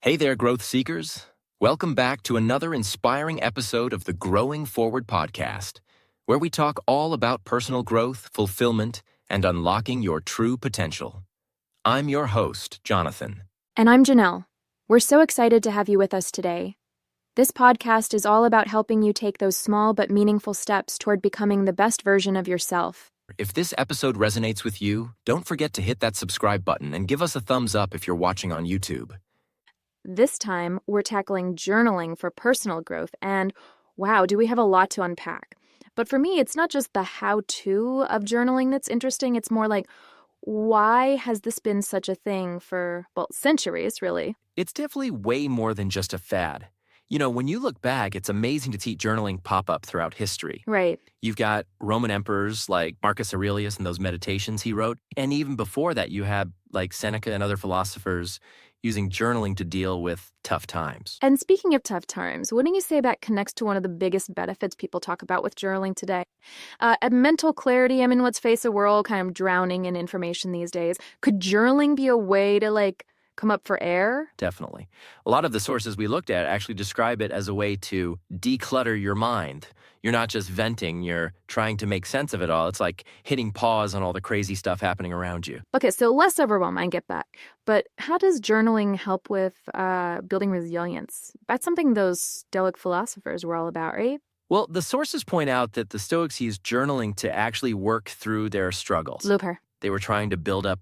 Hey there, growth seekers. Welcome back to another inspiring episode of the Growing Forward podcast, where we talk all about personal growth, fulfillment, and unlocking your true potential. I'm your host, Jonathan. And I'm Janelle. We're so excited to have you with us today. This podcast is all about helping you take those small but meaningful steps toward becoming the best version of yourself. If this episode resonates with you, don't forget to hit that subscribe button and give us a thumbs up if you're watching on YouTube. This time, we're tackling journaling for personal growth, and wow, do we have a lot to unpack. But for me, it's not just the how-to of journaling that's interesting, it's more like, why has this been such a thing for, centuries, really? It's definitely way more than just a fad. You know, when you look back, it's amazing to see journaling pop up throughout history. Right. You've got Roman emperors like Marcus Aurelius and those meditations he wrote. And even before that, you had like Seneca and other philosophers using journaling to deal with tough times. And speaking of tough times, wouldn't you say that connects to one of the biggest benefits people talk about with journaling today? Mental clarity. Let's face it, we're all kind of drowning in information these days. Could journaling be a way to, come up for air? Definitely. A lot of the sources we looked at actually describe it as a way to declutter your mind. You're not just venting, you're trying to make sense of it all. It's like hitting pause on all the crazy stuff happening around you. Okay, so less overwhelm, I get that. But how does journaling help with building resilience? That's something those Stoic philosophers were all about, right? Well, the sources point out that the Stoics used journaling to actually work through their struggles. Looper. They were trying to build up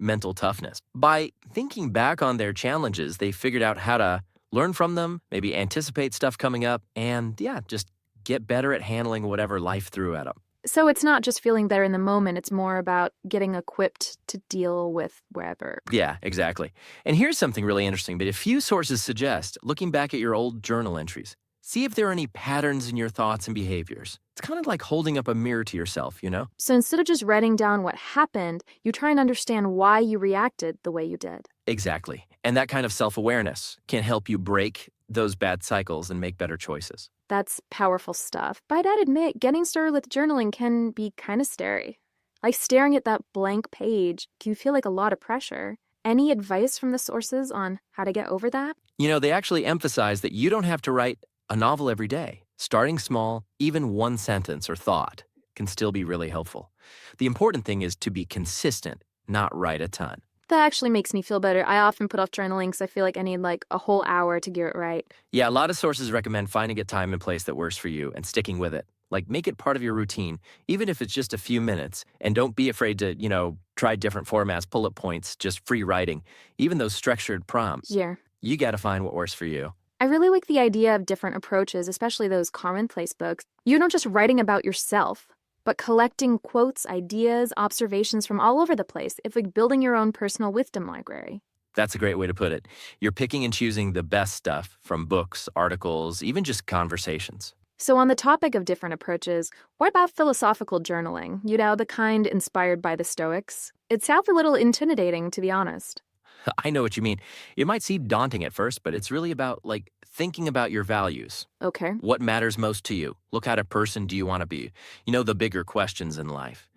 mental toughness. By thinking back on their challenges, they figured out how to learn from them, maybe anticipate stuff coming up, and just get better at handling whatever life threw at them. So it's not just feeling better in the moment, it's more about getting equipped to deal with wherever. Yeah, exactly. And here's something really interesting, but a few sources suggest, looking back at your old journal entries, see if there are any patterns in your thoughts and behaviors. It's kind of like holding up a mirror to yourself, So instead of just writing down what happened, you try and understand why you reacted the way you did. Exactly. And that kind of self-awareness can help you break those bad cycles and make better choices. That's powerful stuff. But I'd admit, getting started with journaling can be kind of scary. Like staring at that blank page, can feel like a lot of pressure. Any advice from the sources on how to get over that? They actually emphasize that you don't have to write a novel every day. Starting small, even one sentence or thought, can still be really helpful. The important thing is to be consistent, not write a ton. That actually makes me feel better. I often put off journaling because I feel like I need a whole hour to get it right. Yeah, a lot of sources recommend finding a time and place that works for you and sticking with it. Make it part of your routine, even if it's just a few minutes. And don't be afraid to, try different formats, bullet points, just free writing, even those structured prompts. Yeah. You got to find what works for you. I really like the idea of different approaches, especially those commonplace books. You're not just writing about yourself, but collecting quotes, ideas, observations from all over the place. It's like building your own personal wisdom library. That's a great way to put it. You're picking and choosing the best stuff from books, articles, even just conversations. So on the topic of different approaches, what about philosophical journaling? The kind inspired by the Stoics? It sounds a little intimidating, to be honest. I know what you mean. It might seem daunting at first, but it's really about thinking about your values. Okay. What matters most to you? What kind of person do you want to be? The bigger questions in life.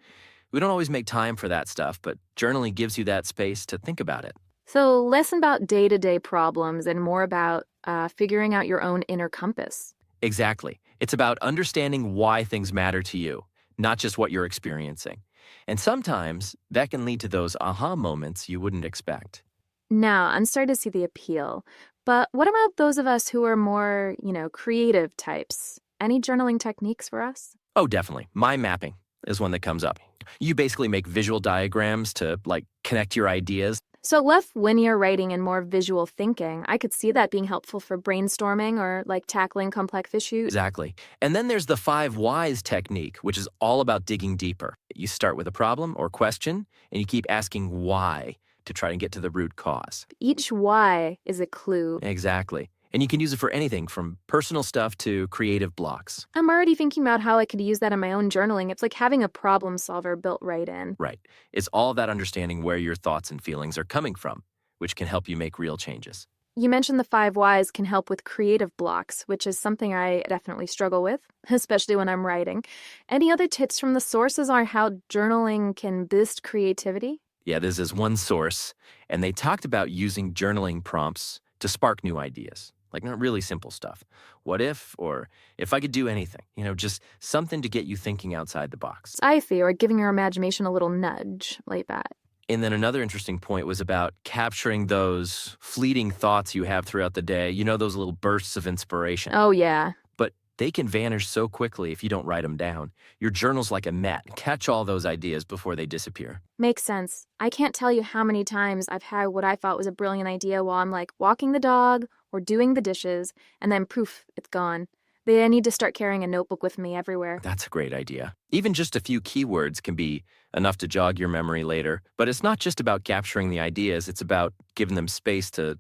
We don't always make time for that stuff, but journaling gives you that space to think about it. So less about day-to-day problems and more about figuring out your own inner compass. Exactly. It's about understanding why things matter to you, not just what you're experiencing. And sometimes that can lead to those aha moments you wouldn't expect. Now, I'm starting to see the appeal. But what about those of us who are more, creative types? Any journaling techniques for us? Oh, definitely. Mind mapping is one that comes up. You basically make visual diagrams to, connect your ideas. So less linear writing and more visual thinking. I could see that being helpful for brainstorming or, tackling complex issues. Exactly. And then there's the 5 whys technique, which is all about digging deeper. You start with a problem or question, and you keep asking why to try and get to the root cause. Each why is a clue. Exactly. And you can use it for anything from personal stuff to creative blocks. I'm already thinking about how I could use that in my own journaling. It's like having a problem solver built right in. Right. It's all about understanding where your thoughts and feelings are coming from, which can help you make real changes. You mentioned the 5 whys can help with creative blocks, which is something I definitely struggle with, especially when I'm writing. Any other tips from the sources on how journaling can boost creativity? Yeah, this is one source, and they talked about using journaling prompts to spark new ideas. Like not really simple stuff. What if, or if I could do anything, just something to get you thinking outside the box. I see, or giving your imagination a little nudge like that. And then another interesting point was about capturing those fleeting thoughts you have throughout the day, those little bursts of inspiration. Oh, yeah. But they can vanish so quickly if you don't write them down. Your journal's like a net. Catch all those ideas before they disappear. Makes sense. I can't tell you how many times I've had what I thought was a brilliant idea while I'm like walking the dog or doing the dishes, and then poof, it's gone. I need to start carrying a notebook with me everywhere. That's a great idea. Even just a few keywords can be enough to jog your memory later. But it's not just about capturing the ideas, it's about giving them space to,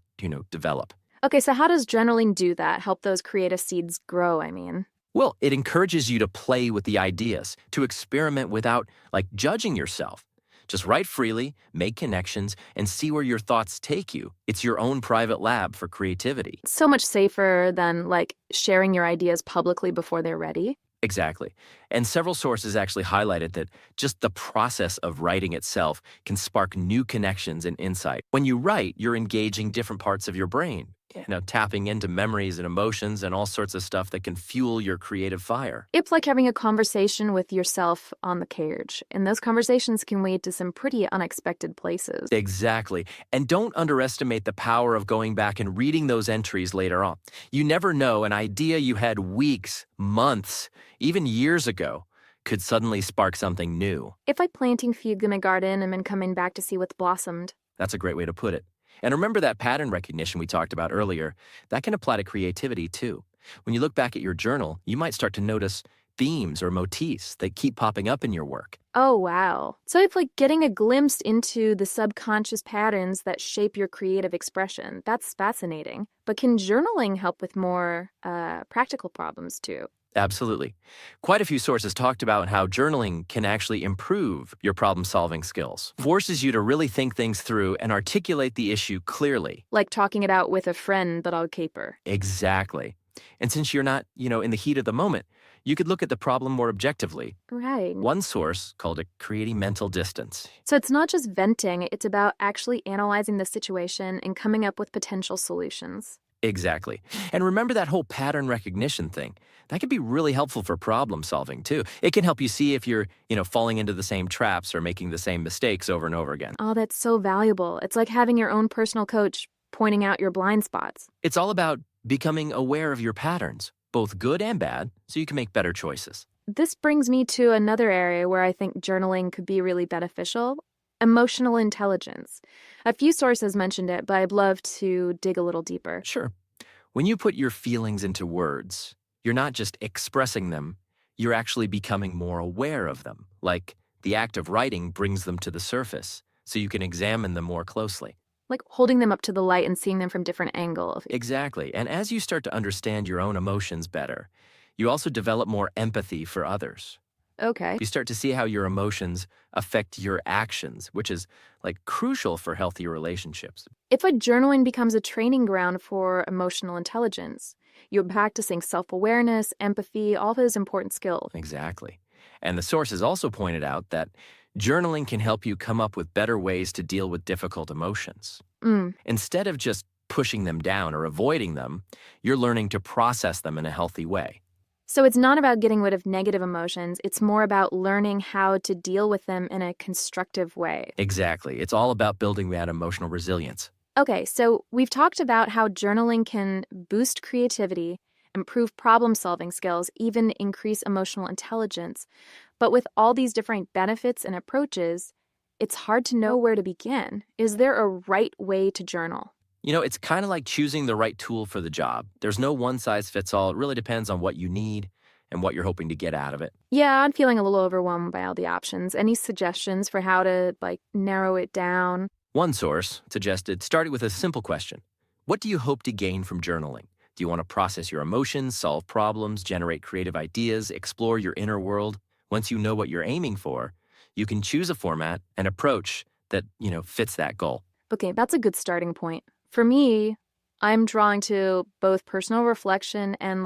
develop. Okay, so how does journaling do that? Help those creative seeds grow, I mean? Well, it encourages you to play with the ideas, to experiment without, judging yourself. Just write freely, make connections, and see where your thoughts take you. It's your own private lab for creativity. So much safer than, sharing your ideas publicly before they're ready. Exactly. And several sources actually highlighted that just the process of writing itself can spark new connections and insight. When you write, you're engaging different parts of your brain, tapping into memories and emotions and all sorts of stuff that can fuel your creative fire. It's like having a conversation with yourself on the page, and those conversations can lead to some pretty unexpected places. Exactly. And don't underestimate the power of going back and reading those entries later on. You never know, an idea you had weeks, months, even years ago could suddenly spark something new. It's like planting seeds in a garden and then coming back to see what's blossomed. That's a great way to put it. And remember that pattern recognition we talked about earlier? That can apply to creativity too. When you look back at your journal, you might start to notice themes or motifs that keep popping up in your work. Oh, wow. So it's like getting a glimpse into the subconscious patterns that shape your creative expression. That's fascinating. But can journaling help with more practical problems too? Absolutely. Quite a few sources talked about how journaling can actually improve your problem-solving skills. Forces you to really think things through and articulate the issue clearly. Like talking it out with a friend, but on paper. Exactly. And since you're not, in the heat of the moment, you could look at the problem more objectively. Right. One source called it creating mental distance. So it's not just venting, it's about actually analyzing the situation and coming up with potential solutions. Exactly. And remember that whole pattern recognition thing. That can be really helpful for problem solving too. It can help you see if you're, falling into the same traps or making the same mistakes over and over again. Oh, that's so valuable. It's like having your own personal coach pointing out your blind spots. It's all about becoming aware of your patterns, both good and bad, so you can make better choices. This brings me to another area where I think journaling could be really beneficial. Emotional intelligence. A few sources mentioned it, but I'd love to dig a little deeper. Sure. When you put your feelings into words, you're not just expressing them, you're actually becoming more aware of them. Like the act of writing brings them to the surface, so you can examine them more closely. Like holding them up to the light and seeing them from different angles. Exactly. And as you start to understand your own emotions better, you also develop more empathy for others. Okay. You start to see how your emotions affect your actions, which is crucial for healthy relationships. If a journaling becomes a training ground for emotional intelligence, you're practicing self-awareness, empathy, all those important skills. Exactly. And the sources also pointed out that journaling can help you come up with better ways to deal with difficult emotions. Instead of just pushing them down or avoiding them, you're learning to process them in a healthy way. So it's not about getting rid of negative emotions. It's more about learning how to deal with them in a constructive way. Exactly. It's all about building that emotional resilience. Okay, so we've talked about how journaling can boost creativity, improve problem-solving skills, even increase emotional intelligence. But with all these different benefits and approaches, it's hard to know where to begin. Is there a right way to journal? It's kind of like choosing the right tool for the job. There's no one-size-fits-all. It really depends on what you need and what you're hoping to get out of it. Yeah, I'm feeling a little overwhelmed by all the options. Any suggestions for how to, narrow it down? One source suggested starting with a simple question. What do you hope to gain from journaling? Do you want to process your emotions, solve problems, generate creative ideas, explore your inner world? Once you know what you're aiming for, you can choose a format and approach that, fits that goal. Okay, that's a good starting point. For me, I'm drawing to both personal reflection and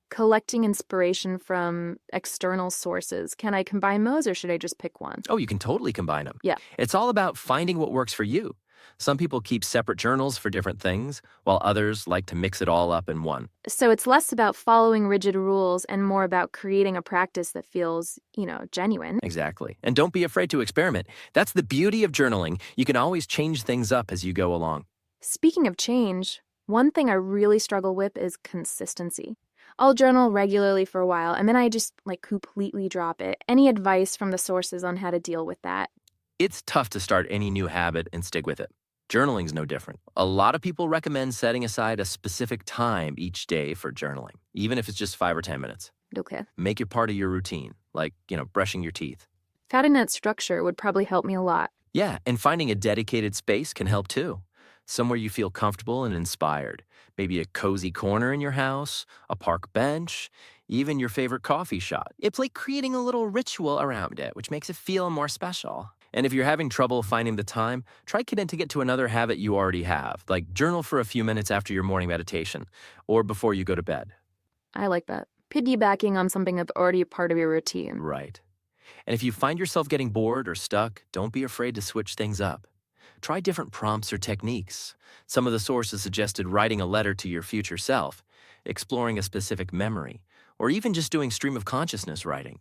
collecting inspiration from external sources. Can I combine those or should I just pick one? Oh, you can totally combine them. Yeah. It's all about finding what works for you. Some people keep separate journals for different things, while others like to mix it all up in one. So it's less about following rigid rules and more about creating a practice that feels, genuine. Exactly. And don't be afraid to experiment. That's the beauty of journaling. You can always change things up as you go along. Speaking of change, one thing I really struggle with is consistency. I'll journal regularly for a while and then I just completely drop it. Any advice from the sources on how to deal with that? It's tough to start any new habit and stick with it. Journaling's no different. A lot of people recommend setting aside a specific time each day for journaling, even if it's just 5 or 10 minutes. Okay. Make it part of your routine, like, brushing your teeth. Finding that structure would probably help me a lot. Yeah, and finding a dedicated space can help too. Somewhere you feel comfortable and inspired. Maybe a cozy corner in your house, a park bench, even your favorite coffee shop. It's like creating a little ritual around it, which makes it feel more special. And if you're having trouble finding the time, try connecting it to another habit you already have, like journal for a few minutes after your morning meditation or before you go to bed. I like that. Piggybacking on something that's already a part of your routine. Right. And if you find yourself getting bored or stuck, don't be afraid to switch things up. Try different prompts or techniques. Some of the sources suggested writing a letter to your future self, exploring a specific memory, or even just doing stream of consciousness writing.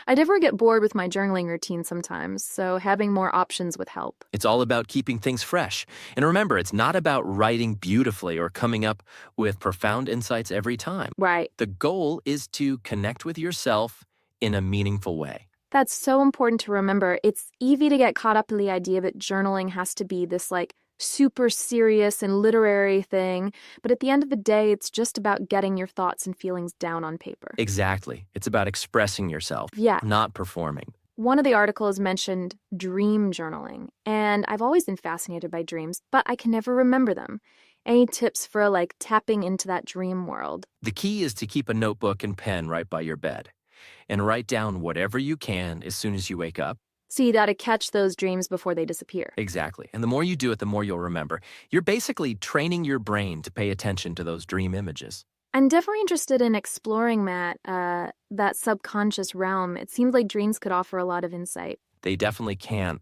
I never get bored with my journaling routine sometimes, so having more options would help. It's all about keeping things fresh. And remember, it's not about writing beautifully or coming up with profound insights every time. Right. The goal is to connect with yourself in a meaningful way. That's so important to remember. It's easy to get caught up in the idea that journaling has to be this super serious and literary thing, but at the end of the day, it's just about getting your thoughts and feelings down on paper. Exactly. It's about expressing yourself, Yeah. not performing. One of the articles mentioned dream journaling, and I've always been fascinated by dreams, but I can never remember them. Any tips for tapping into that dream world? The key is to keep a notebook and pen right by your bed and write down whatever you can as soon as you wake up. So you gotta catch those dreams before they disappear. Exactly. And the more you do it, the more you'll remember. You're basically training your brain to pay attention to those dream images. I'm definitely interested in exploring that subconscious realm. It seems like dreams could offer a lot of insight. They definitely can.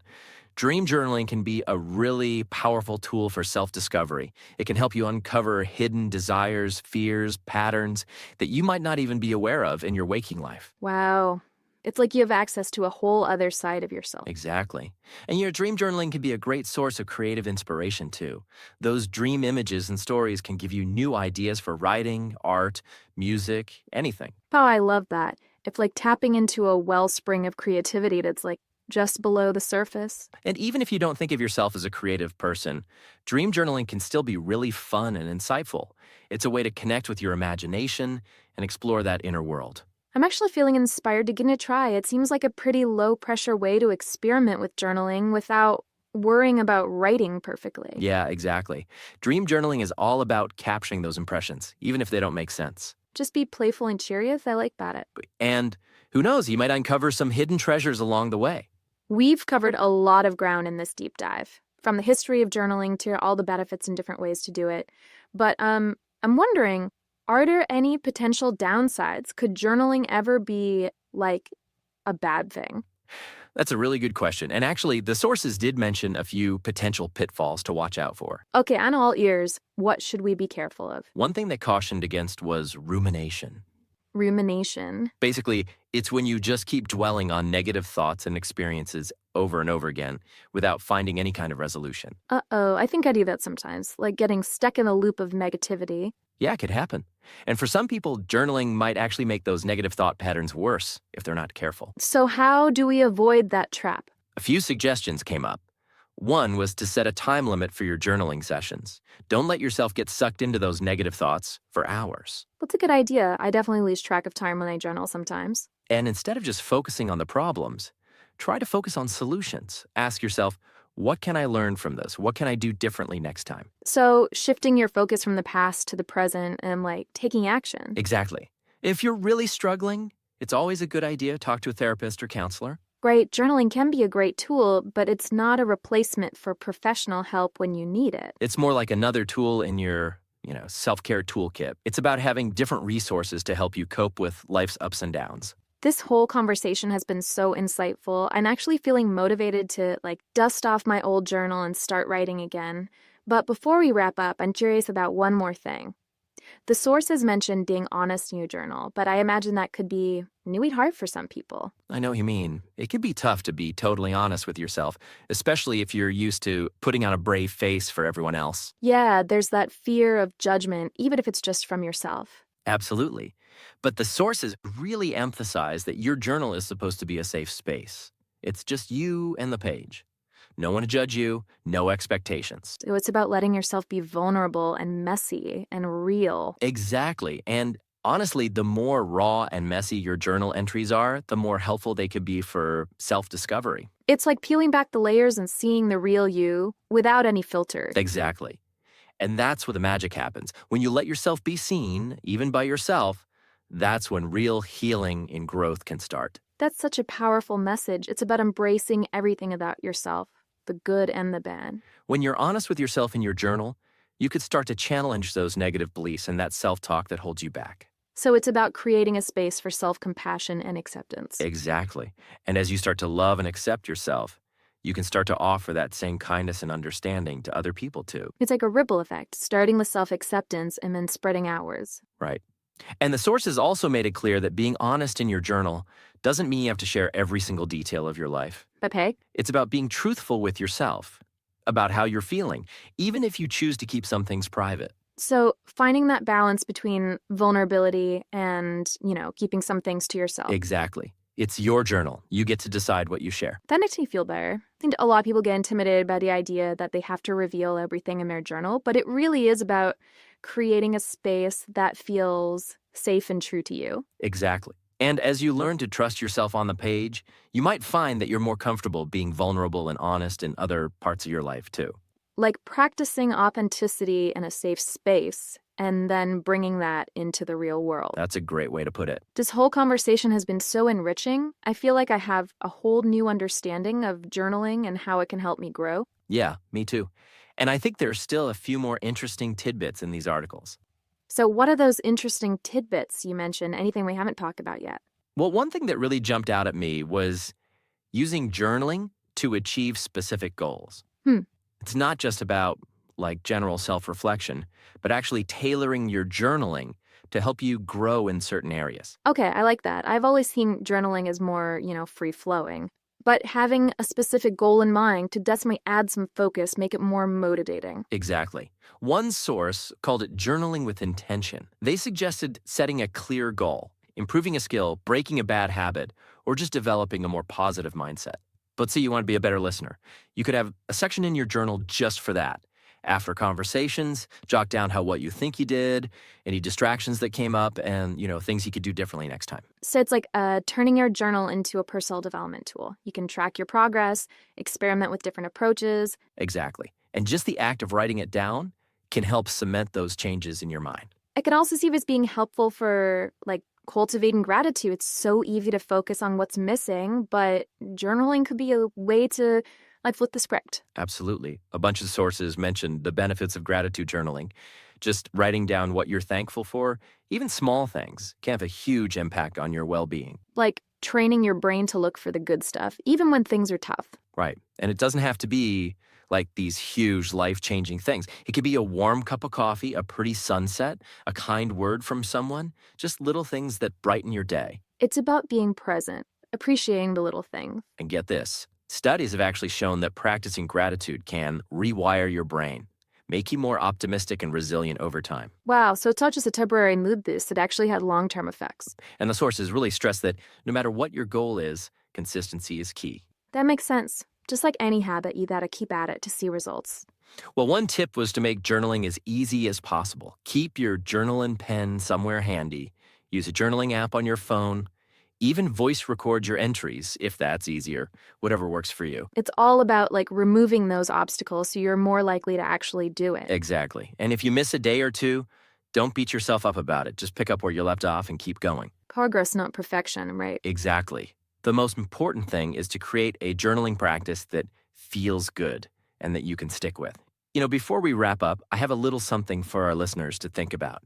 Dream journaling can be a really powerful tool for self-discovery. It can help you uncover hidden desires, fears, patterns that you might not even be aware of in your waking life. Wow. It's like you have access to a whole other side of yourself. Exactly. And your dream journaling can be a great source of creative inspiration, too. Those dream images and stories can give you new ideas for writing, art, music, anything. Oh, I love that. It's like tapping into a wellspring of creativity that's just below the surface. And even if you don't think of yourself as a creative person, dream journaling can still be really fun and insightful. It's a way to connect with your imagination and explore that inner world. I'm actually feeling inspired to give it a try. It seems like a pretty low-pressure way to experiment with journaling without worrying about writing perfectly. Yeah, exactly. Dream journaling is all about capturing those impressions, even if they don't make sense. Just be playful and curious. I like that. And who knows, you might uncover some hidden treasures along the way. We've covered a lot of ground in this deep dive, from the history of journaling to all the benefits and different ways to do it. But I'm wondering, are there any potential downsides? Could journaling ever be a bad thing? That's a really good question. And actually, the sources did mention a few potential pitfalls to watch out for. Okay, I'm all ears. What should we be careful of? One thing they cautioned against was rumination. Rumination. Basically, it's when you just keep dwelling on negative thoughts and experiences over and over again without finding any kind of resolution. Uh-oh, I think I do that sometimes, getting stuck in a loop of negativity. Yeah, it could happen. And for some people, journaling might actually make those negative thought patterns worse if they're not careful. So how do we avoid that trap? A few suggestions came up. One was to set a time limit for your journaling sessions. Don't let yourself get sucked into those negative thoughts for hours. That's a good idea. I definitely lose track of time when I journal sometimes. And instead of just focusing on the problems, try to focus on solutions. Ask yourself, what can I learn from this? What can I do differently next time? So shifting your focus from the past to the present and taking action. Exactly. If you're really struggling, it's always a good idea to talk to a therapist or counselor. Right, journaling can be a great tool, but it's not a replacement for professional help when you need it. It's more like another tool in your, self-care toolkit. It's about having different resources to help you cope with life's ups and downs. This whole conversation has been so insightful. I'm actually feeling motivated to dust off my old journal and start writing again. But before we wrap up, I'm curious about one more thing. The sources mentioned being honest in your journal, but I imagine that could be really hard for some people. I know what you mean. It can be tough to be totally honest with yourself, especially if you're used to putting on a brave face for everyone else. Yeah, there's that fear of judgment, even if it's just from yourself. Absolutely. But the sources really emphasize that your journal is supposed to be a safe space. It's just you and the page. No one to judge you, no expectations. So it's about letting yourself be vulnerable and messy and real. Exactly. And honestly, the more raw and messy your journal entries are, the more helpful they could be for self-discovery. It's like peeling back the layers and seeing the real you without any filters. Exactly. And that's where the magic happens. When you let yourself be seen, even by yourself, that's when real healing and growth can start. That's such a powerful message. It's about embracing everything about yourself, the good and the bad. When you're honest with yourself in your journal, you could start to challenge those negative beliefs and that self-talk that holds you back. So it's about creating a space for self-compassion and acceptance. Exactly. And as you start to love and accept yourself, you can start to offer that same kindness and understanding to other people too. It's like a ripple effect, starting with self-acceptance and then spreading outwards. Right. And the sources also made it clear that being honest in your journal doesn't mean you have to share every single detail of your life. But hey, It's about being truthful with yourself, about how you're feeling, even if you choose to keep some things private. so finding that balance between vulnerability and, keeping some things to yourself. Exactly. It's your journal. You get to decide what you share. That makes me feel better. I think a lot of people get intimidated by the idea that they have to reveal everything in their journal, but it really is about creating a space that feels safe and true to you. Exactly. And as you learn to trust yourself on the page, you might find that you're more comfortable being vulnerable and honest in other parts of your life too. Like practicing authenticity in a safe space and then bringing that into the real world. That's a great way to put it. This whole conversation has been so enriching. I feel like I have a whole new understanding of journaling and how it can help me grow. Yeah, me too. And I think there's still a few more interesting tidbits in these articles. So what are those interesting tidbits you mentioned? Anything we haven't talked about yet? Well, one thing that really jumped out at me was using journaling to achieve specific goals. Hmm. It's not just about general self-reflection, but actually tailoring your journaling to help you grow in certain areas. Okay, I like that. I've always seen journaling as more, free-flowing. But having a specific goal in mind to definitely add some focus, make it more motivating. Exactly. One source called it journaling with intention. They suggested setting a clear goal, improving a skill, breaking a bad habit, or just developing a more positive mindset. Let's say you want to be a better listener. You could have a section in your journal just for that. After conversations, jot down what you think you did, any distractions that came up, and, things you could do differently next time. So it's like turning your journal into a personal development tool. You can track your progress, experiment with different approaches. Exactly. And just the act of writing it down can help cement those changes in your mind. I can also see it as being helpful for cultivating gratitude. It's so easy to focus on what's missing, but journaling could be a way to flip the script. Absolutely. A bunch of sources mentioned the benefits of gratitude journaling. Just writing down what you're thankful for, even small things, can have a huge impact on your well-being. Like training your brain to look for the good stuff, even when things are tough. Right. And it doesn't have to be these huge life-changing things. It could be a warm cup of coffee, a pretty sunset, a kind word from someone, just little things that brighten your day. It's about being present, appreciating the little things. And get this, studies have actually shown that practicing gratitude can rewire your brain, make you more optimistic and resilient over time. Wow, so it's not just a temporary mood boost, it actually had long-term effects. And the sources really stress that no matter what your goal is, consistency is key. That makes sense. Just like any habit, you gotta keep at it to see results. Well, one tip was to make journaling as easy as possible. Keep your journal and pen somewhere handy. Use a journaling app on your phone. Even voice record your entries, if that's easier, whatever works for you. It's all about removing those obstacles so you're more likely to actually do it. Exactly. And if you miss a day or two, don't beat yourself up about it. Just pick up where you left off and keep going. Progress, not perfection, right? Exactly. The most important thing is to create a journaling practice that feels good and that you can stick with. Before we wrap up, I have a little something for our listeners to think about.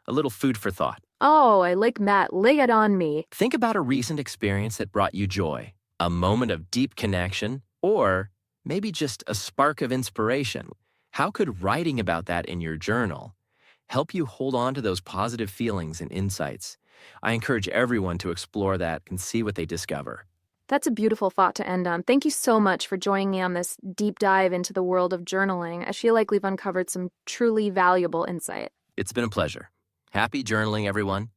A little food for thought. Oh, I like that. Lay it on me. Think about a recent experience that brought you joy, a moment of deep connection, or maybe just a spark of inspiration. How could writing about that in your journal help you hold on to those positive feelings and insights? I encourage everyone to explore that and see what they discover. That's a beautiful thought to end on. Thank you so much for joining me on this deep dive into the world of journaling. I feel like we've uncovered some truly valuable insight. It's been a pleasure. Happy journaling, everyone.